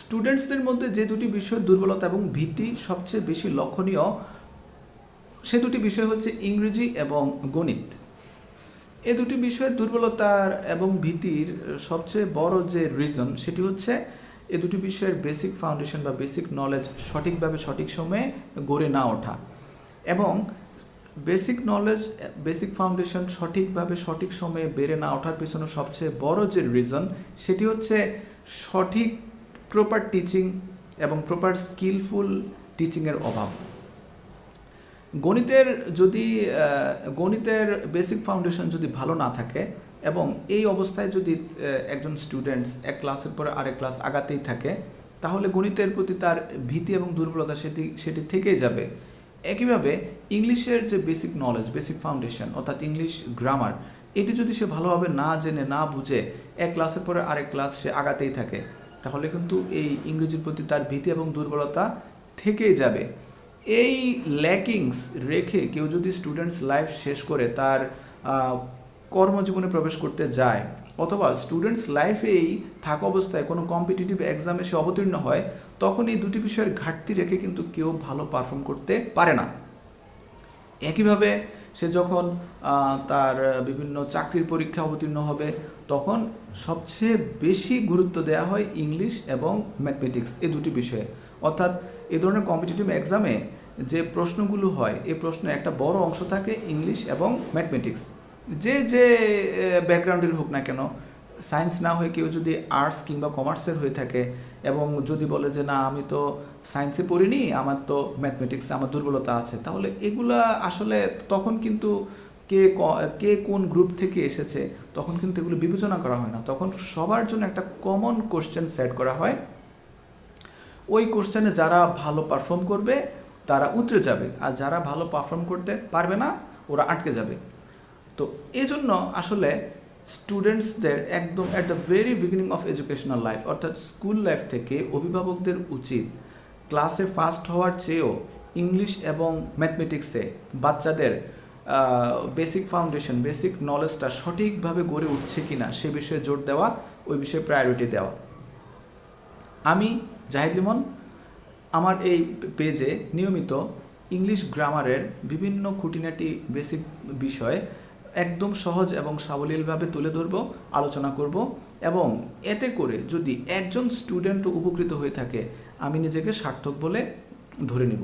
স্টুডেন্টসদের মধ্যে যে দুটি বিষয়ের দুর্বলতা এবং ভীতি সবচেয়ে বেশি লক্ষণীয়, সে দুটি বিষয় হচ্ছে ইংরেজি এবং গণিত। এই দুটি বিষয়ের দুর্বলতার এবং ভীতির সবচেয়ে বড় যে রিজন, সেটি হচ্ছে এই দুটি বিষয়ের বেসিক ফাউন্ডেশন বা বেসিক নলেজ সঠিকভাবে সঠিক সময়ে গড়ে না ওঠা। এবং বেসিক নলেজ, বেসিক ফাউন্ডেশন সঠিকভাবে সঠিক সময়ে বেড়ে না ওঠার পেছনে সবচেয়ে বড় যে রিজন, সেটি হচ্ছে সঠিক প্রপার টিচিং এবং প্রপার স্কিলফুল টিচিংয়ের অভাব। গণিতের বেসিক ফাউন্ডেশন যদি ভালো না থাকে এবং এই অবস্থায় যদি একজন স্টুডেন্টস এক ক্লাসের পরে আরেক ক্লাস আগাতেই থাকে, তাহলে গণিতের প্রতি তার ভীতি এবং দুর্বলতা সেটি থেকেই যাবে। একইভাবে ইংলিশের যে বেসিক নলেজ, বেসিক ফাউন্ডেশন অর্থাৎ ইংলিশ গ্রামার, এটি যদি সে ভালোভাবে না জেনে না বুঝে এক ক্লাসের পরে আরেক ক্লাস সে আগাতেই থাকে, তাহলে কিন্তু এই ইংরেজির প্রতি তার ভীতি এবং দুর্বলতা থেকেই যাবে। এই ল্যাকিংস রেখে কেউ যদি স্টুডেন্টস লাইফ শেষ করে তার কর্মজীবনে প্রবেশ করতে যায়, অথবা স্টুডেন্টস লাইফেই থাকা অবস্থায় কোনো কম্পিটিটিভ এক্সামে সে অবতীর্ণ হয়, তখন এই দুটি বিষয়ের ঘাটতি রেখে কিন্তু কেউ ভালো পারফর্ম করতে পারে না। একইভাবে সে যখন তার বিভিন্ন চাকরির পরীক্ষা অবতীর্ণ হবে, তখন সবচেয়ে বেশি গুরুত্ব দেওয়া হয় ইংলিশ এবং ম্যাথমেটিক্স, এই দুটি বিষয়ে। অর্থাৎ এই ধরনের কম্পিটিটিভ এক্সামে যে প্রশ্নগুলো হয়, এই প্রশ্নে একটা বড় অংশ থাকে ইংলিশ এবং ম্যাথমেটিক্স। যে ব্যাকগ্রাউন্ডের হোক না কেন, সায়েন্স না হয়ে কেউ যদি আর্টস কিংবা কমার্সের হয়ে থাকে এবং যদি বলে যে না আমি তো সায়েন্সে পড়িনি, আমার তো ম্যাথমেটিক্সে আমার দুর্বলতা আছে, তাহলে এগুলা আসলে তখন কিন্তু কে কোন গ্রুপ থেকে এসেছে তখন কিন্তু এগুলো বিবেচনা করা হয় না। তখন সবার জন্য একটা কমন কোশ্চেন সেট করা হয়। ওই কোশ্চেনে যারা ভালো পারফর্ম করবে তারা উতরে যাবে, আর যারা ভালো পারফর্ম করতে পারবে না ওরা আটকে যাবে। তো এই জন্য আসলে স্টুডেন্টসদের একদম at the very beginning of educational life অর্থাৎ স্কুল লাইফ থেকে অভিভাবকদের উচিত ক্লাসে ফার্স্ট হওয়ার চেয়েও ইংলিশ এবং ম্যাথমেটিক্সে বাচ্চাদের বেসিক ফাউন্ডেশন, বেসিক নলেজটা সঠিকভাবে গড়ে উঠছে কিনা সে বিষয়ে জোর দেওয়া, ওই বিষয়ে প্রায়োরিটি দেওয়া। আমি জাহিদ লিমন আমার এই পেজে নিয়মিত ইংলিশ গ্রামারের বিভিন্ন খুঁটিনাটি বেসিক বিষয় একদম সহজ এবং সাবলীলভাবে তুলে ধরব, আলোচনা করব, এবং এতে করে যদি একজন স্টুডেন্ট উপকৃত হয়ে থাকে, আমি নিজেকে সার্থক বলে ধরে নেব।